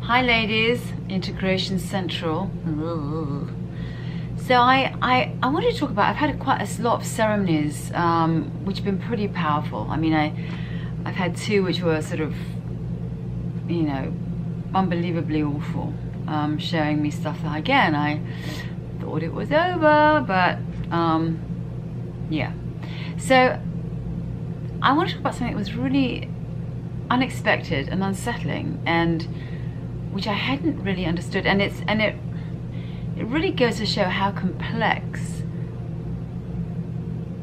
Hi ladies, Integration Central. So I wanted to talk about, I've had quite a lot of ceremonies which have been pretty powerful. I mean, I've had two which were sort of, you know, unbelievably awful, showing me stuff that, again, I thought it was over, but yeah. So I want to talk about something that was really unexpected and unsettling, and which I hadn't really understood, and it really goes to show how complex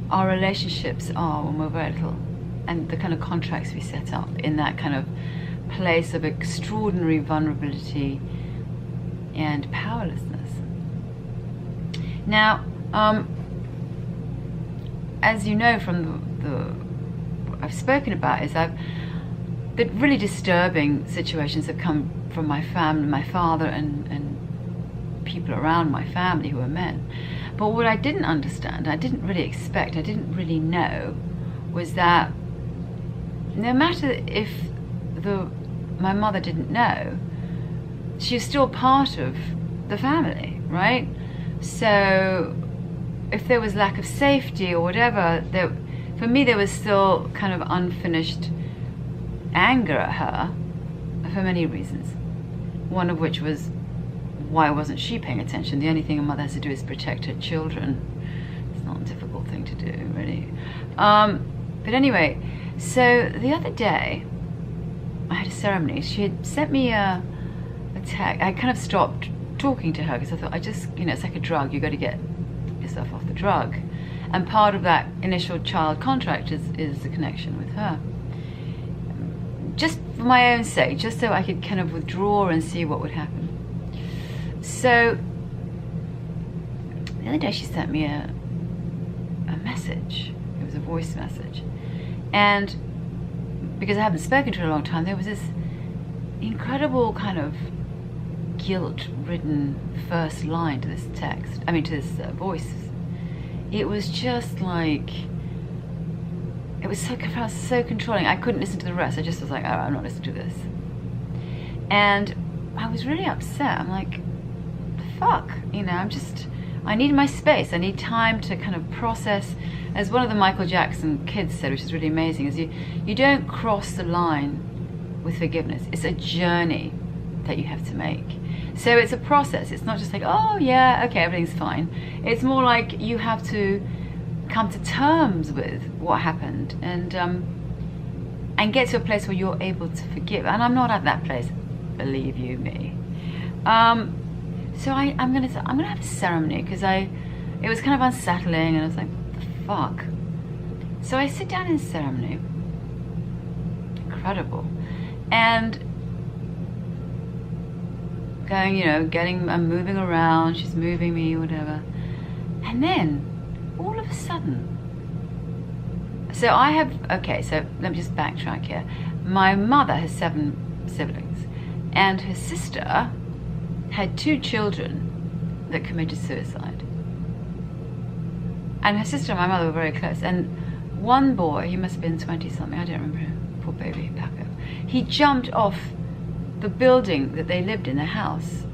our relationships are when we're very little, and the kind of contracts we set up in that kind of place of extraordinary vulnerability and powerlessness. Now, as you know from the I've spoken about, is the really disturbing situations have come from my family, my father and people around my family who are men. But what I didn't understand, I didn't really expect, I didn't really know, was that no matter if my mother didn't know, she was still part of the family, right? So if there was lack of safety or whatever, for me there was still kind of unfinished anger at her for many reasons. One of which was, why wasn't she paying attention? The only thing a mother has to do is protect her children. It's not a difficult thing to do, really. But anyway, so the other day, I had a ceremony. She had sent me a text. I kind of stopped talking to her because I thought, it's like a drug. You got to get yourself off the drug. And part of that initial child contract is the connection with her. Just for my own sake, just so I could kind of withdraw and see what would happen. So the other day she sent me a message. It was a voice message. And because I haven't spoken to her in a long time, there was this incredible kind of guilt-ridden first line to this text. I mean, to this voice. It was just like, it was so controlling. I couldn't listen to the rest. I just was like, oh, I'm not listening to this. And I was really upset. I'm like, fuck, I need my space. I need time to kind of process. As one of the Michael Jackson kids said, which is really amazing, is you don't cross the line with forgiveness. It's a journey that you have to make. So it's a process. It's not just like, oh yeah, okay, everything's fine. It's more like you have to come to terms with what happened and get to a place where you're able to forgive. And I'm not at that place, believe you me. So I'm gonna have a ceremony because it was kind of unsettling, and I was like, what the fuck? So I sit down in ceremony, incredible, and going, I'm moving around, she's moving me, whatever, and then all of a sudden, so let me just backtrack here. My mother has 7 siblings, and her sister had 2 children that committed suicide. And her sister and my mother were very close, and one boy, he must have been 20 something, I don't remember, poor baby Paco, he jumped off the building that they lived in, the house.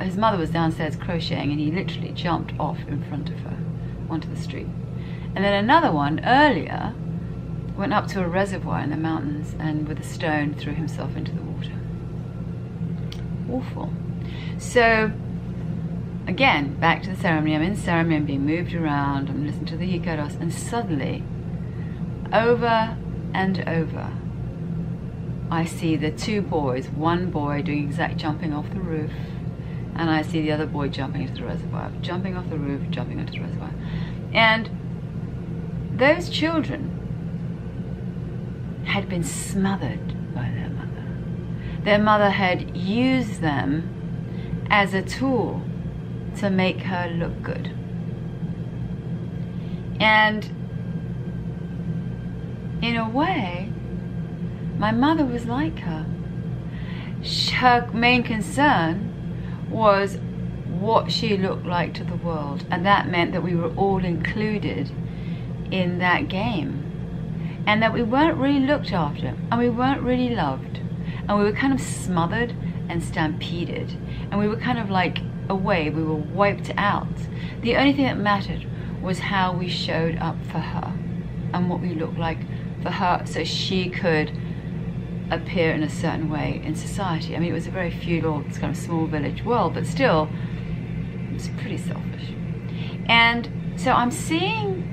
His mother was downstairs crocheting, and he literally jumped off in front of her onto the street. And then another one earlier went up to a reservoir in the mountains and with a stone threw himself into the water. Awful. So again, back to the ceremony. I'm in ceremony, I'm being moved around, I'm listening to the hikaros, and suddenly, over and over, I see the 2 boys, one boy doing exact jumping off the roof, and I see the other boy jumping into the reservoir, jumping off the roof, jumping into the reservoir. And those children had been smothered by their mother. Their mother had used them as a tool to make her look good. And in a way, my mother was like her. Her main concern was what she looked like to the world, and that meant that we were all included in that game, and that we weren't really looked after, and we weren't really loved, and we were kind of smothered and stampeded. And we were kind of like away, we were wiped out. The only thing that mattered was how we showed up for her and what we looked like for her, so she could appear in a certain way in society. I mean, it was a very feudal, kind of small village world, but still, it was pretty selfish. And so I'm seeing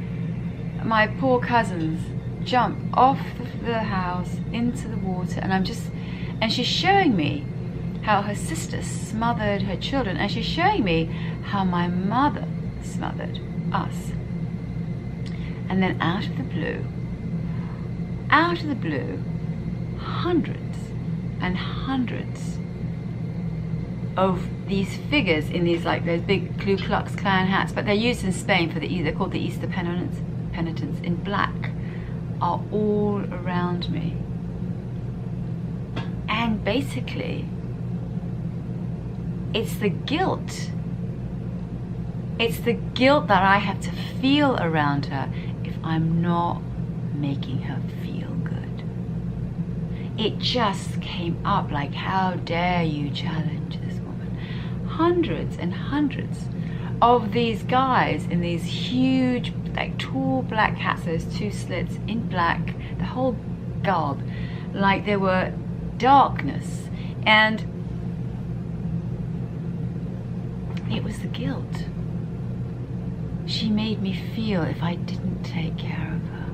my poor cousins jump off the house into the water, and she's showing me how her sister smothered her children, and she's showing me how my mother smothered us. And then out of the blue, hundreds and hundreds of these figures in these, like, those big Ku Klux Klan hats, but they're used in Spain for they're called the Easter penitents in black, are all around me. And basically, it's the guilt. It's the guilt that I have to feel around her if I'm not making her feel good. It just came up like, how dare you challenge this woman? Hundreds and hundreds of these guys in these huge, like, tall black hats, those two slits in black, the whole garb, like they were darkness. And it was the guilt. She made me feel if I didn't take care of her.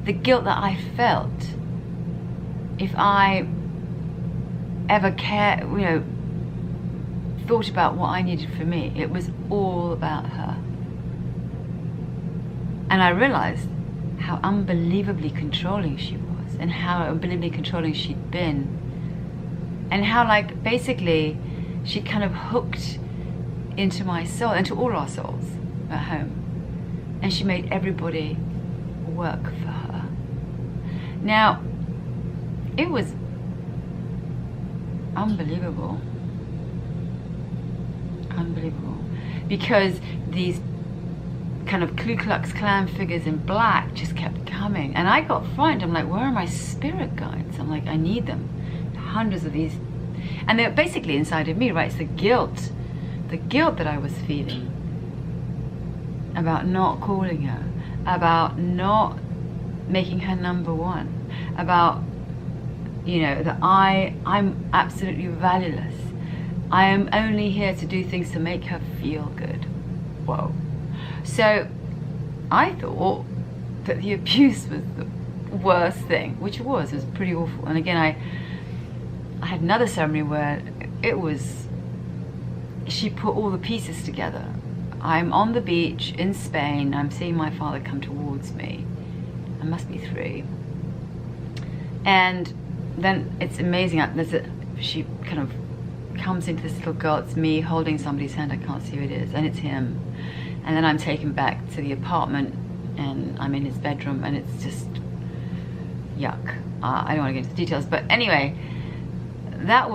The guilt that I felt if I ever thought about what I needed for me. It was all about her. And I realized how unbelievably controlling she was, and how unbelievably controlling she'd been, and how, like, basically she kind of hooked into my soul, into all our souls at home, and she made everybody work for her. Now, it was unbelievable, because these kind of Ku Klux Klan figures in black just kept coming, and I got frightened. I'm like, where are my spirit guides? I'm like, I need them. Hundreds of these, and they're basically inside of me, right? It's the guilt that I was feeling about not calling her, about not making her number one, about, that I'm absolutely valueless. I am only here to do things to make her feel good. Whoa. So I thought that the abuse was the worst thing, which it was pretty awful. And again, I had another ceremony where she put all the pieces together. I'm on the beach in Spain, I'm seeing my father come towards me. I must be 3. And then it's amazing, she kind of comes into this little girl, it's me holding somebody's hand, I can't see who it is, and it's him. And then I'm taken back to the apartment, and I'm in his bedroom, and it's just yuck. I don't want to get into the details, but anyway, it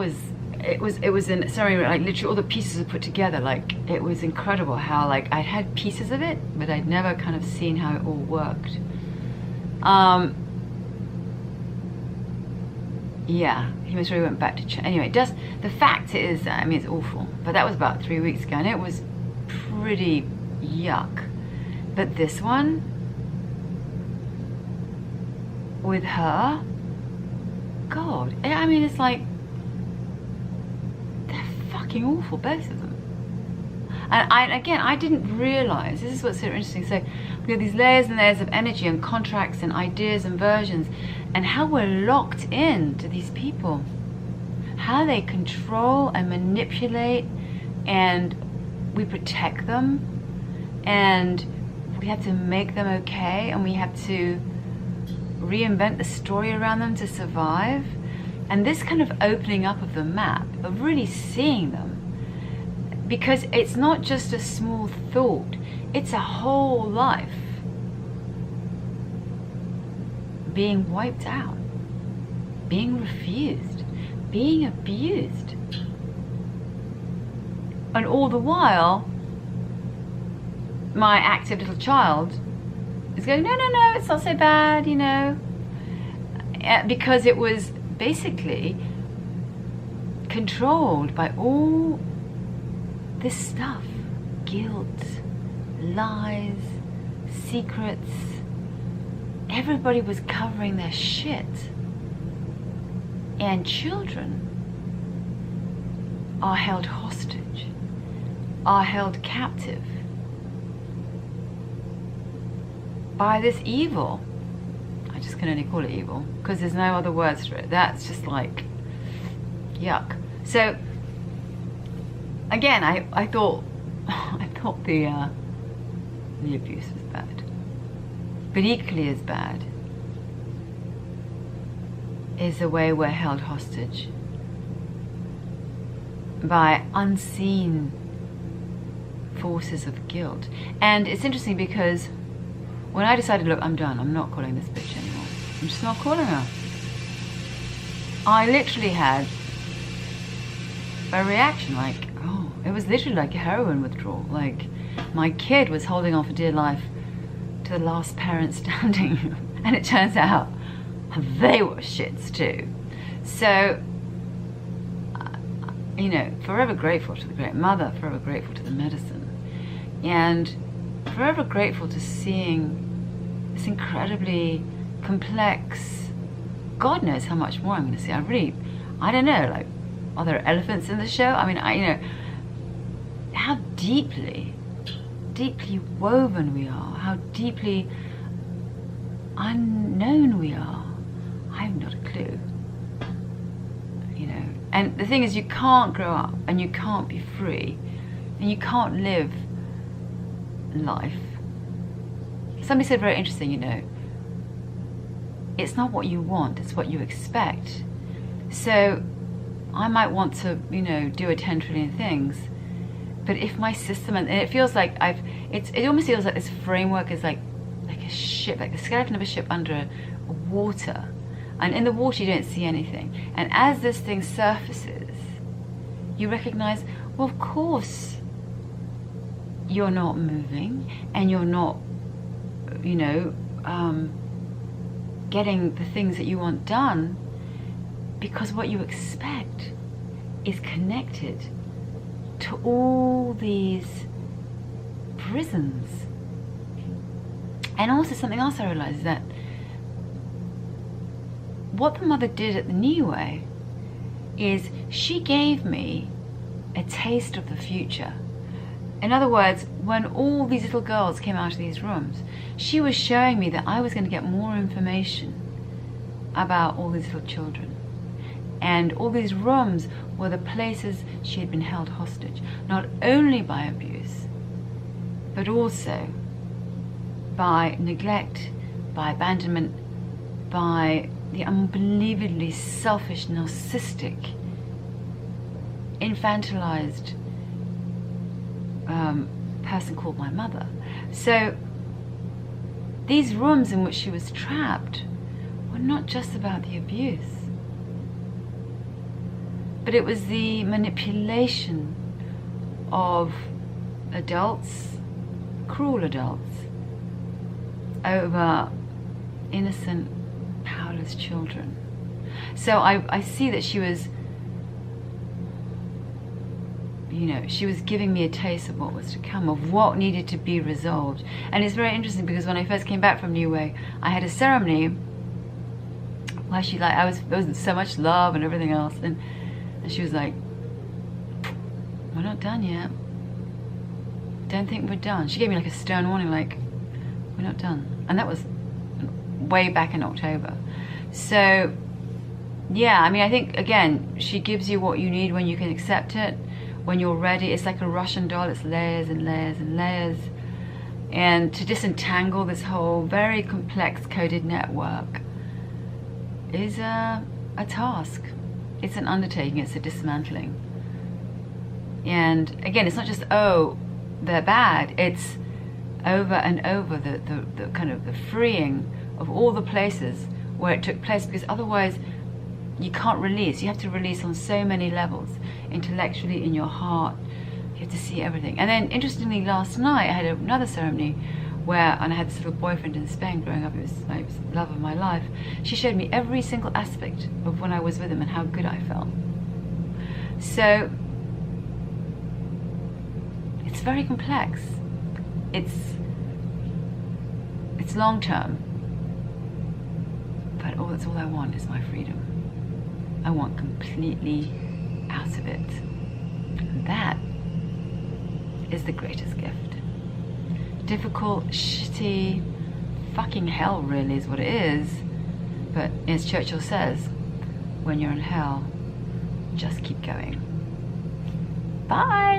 was in ceremony, like literally all the pieces were put together. Like, it was incredible how, like, I'd had pieces of it, but I'd never kind of seen how it all worked. Yeah, he most really went back to China. Anyway, the fact is, I mean, it's awful, but that was about 3 weeks ago, and it was pretty yuck. But this one with her, God, I mean, it's like, they're fucking awful, both of them. And I didn't realize, this is what's so interesting. So we have these layers and layers of energy and contracts and ideas and versions, and how we're locked in to these people, how they control and manipulate, and we protect them, and we have to make them okay, and we have to reinvent the story around them to survive. And this kind of opening up of the map, of really seeing them, because it's not just a small thought, it's a whole life being wiped out, being refused, being abused. And all the while, my active little child is going, no, it's not so bad, because it was basically controlled by all this stuff. Guilt, lies, secrets. Everybody was covering their shit. And children are held hostage, are held captive by this evil. I just can only call it evil because there's no other words for it. That's just like yuck. So again, I thought the abuse was bad, but equally as bad is the way we're held hostage by unseen forces of guilt. And it's interesting because when I decided, look, I'm done, I'm not calling this bitch anymore, I'm just not calling her, I literally had a reaction like, oh, it was literally like a heroin withdrawal. Like my kid was holding on for dear life to the last parent standing and it turns out they were shits too. So, you know, forever grateful to the great mother, forever grateful to the medicine, and forever grateful to seeing this incredibly complex, God knows how much more I'm going to see. I don't know, like, are there elephants in the show? I mean, you know, how deeply woven we are, how deeply unknown we are. I have not a clue, you know. And the thing is, you can't grow up and you can't be free and you can't live life. Somebody said very interesting, you know, it's not what you want, it's what you expect. So I might want to, you know, do a 10 trillion things, but if my system, and it feels like it almost feels like this framework is like a ship, like the skeleton of a ship under water. And in the water you don't see anything. And as this thing surfaces, you recognize, well, of course, you're not moving and you're not, you know, getting the things that you want done, because what you expect is connected to all these prisons. And also something else I realized is that what the mother did at the Niue is she gave me a taste of the future. In other words, when all these little girls came out of these rooms, she was showing me that I was going to get more information about all these little children. And all these rooms were the places she had been held hostage, not only by abuse, but also by neglect, by abandonment, by the unbelievably selfish, narcissistic, infantilized person called my mother. So these rooms in which she was trapped were not just about the abuse, but it was the manipulation of adults, cruel adults, over innocent, powerless children. So I see that she was, you know, she was giving me a taste of what was to come, of what needed to be resolved. And it's very interesting because when I first came back from Niue, I had a ceremony where she, like, there was so much love and everything else, and she was like, we're not done yet. Don't think we're done. She gave me like a stern warning, like, we're not done. And that was way back in October. So yeah, I mean, I think again, she gives you what you need when you can accept it, when you're ready. It's like a Russian doll, it's layers and layers and layers. And to disentangle this whole very complex coded network is a task. It's an undertaking, it's a dismantling. And again, it's not just, oh, they're bad, it's over and over the kind of the freeing of all the places where it took place, because otherwise you can't release. You have to release on so many levels, intellectually, in your heart. You have to see everything. And then interestingly, last night I had another ceremony where, and I had this little boyfriend in Spain growing up, it was the love of my life. She showed me every single aspect of when I was with him and how good I felt. So it's very complex. It's long term, but that's all I want is my freedom. I want completely out of it. And that is the greatest gift. Difficult, shitty, fucking hell really is what it is. But as Churchill says, when you're in hell, just keep going. Bye!